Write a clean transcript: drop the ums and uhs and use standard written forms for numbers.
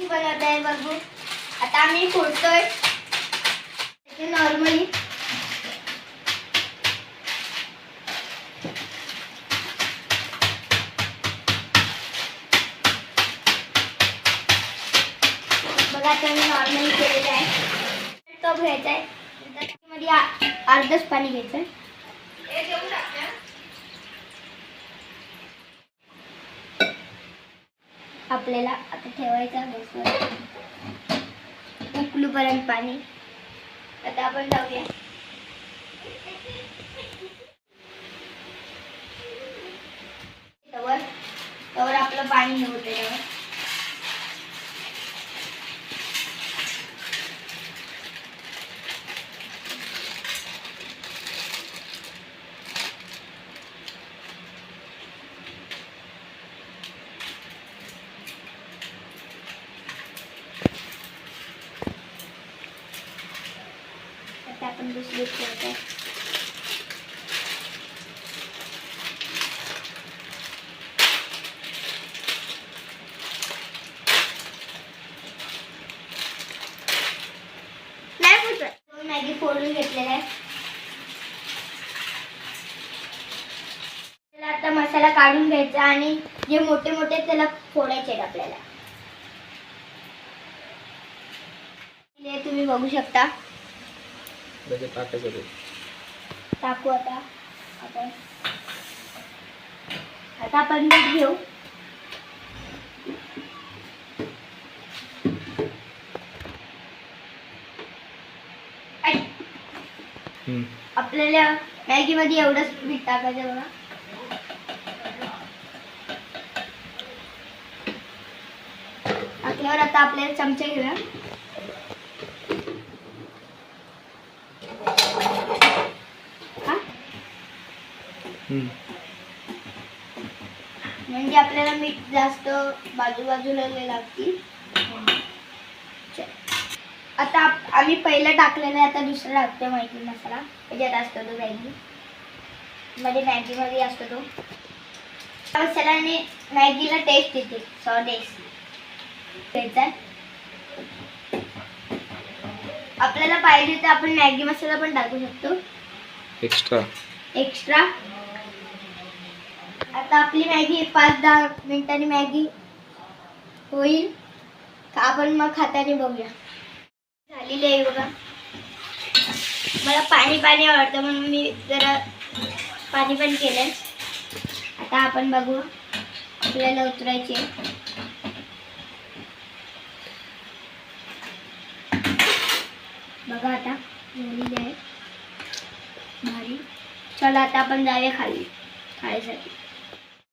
कशी बनवत आहे बघू. आता आम्ही फोडतोय नॉर्मली. बघा आता मी नॉर्मली केलेलं आहे. टोप घ्यायचा आहे, त्यामध्ये अर्धच पाणी घ्यायचं आहे. आपल्याला आता ठेवायचं गॅसवर उकळूपर्यंत पाणी. आता आपण जाऊया. तवर आपलं पाणी हे होते. आता आपण दुसरी ठेवतो. मॅगी फोडून घेतलेला आहे. त्याला आता मसाला काढून घ्यायचा आणि जे मोठे मोठे त्याला फोडायचे आहेत आपल्याला. तुम्ही बघू शकता. टाकू आता आपण मीठ घेऊ. आपल्याला मॅगी मध्ये एवढंच मीठ टाकायचं बघा. टाकल्यावर आता आपल्याला चमचे घेऊया. म्हणजे आपल्याला मीठ जास्त बाजूबाजूला लागतील. आता आम्ही पहिला टाकलेला आहे, आता दुसरा टाकतो मॅगी मसाला. त्याच्यात असतो तो मॅगी मध्ये असतो तो मसाल्याने मॅगीला टेस्ट येते. आपल्याला पाहिजे तर आपण मॅगी मसाला पण टाकू शकतो एक्स्ट्रा. आता आपली मॅगी 5-10 मिनिटांनी मॅगी होईल. आपण मग खाताना बघूया. झालेली आहे बघा. मला पाणी आवडतं म्हणून मी जरा पाणी पण केलंय. आता आपण बघू. आपल्याला उतरायची आहे. बघा आता झालेली आहे भारी. चला आता आपण जाऊया खाली खायसाठी.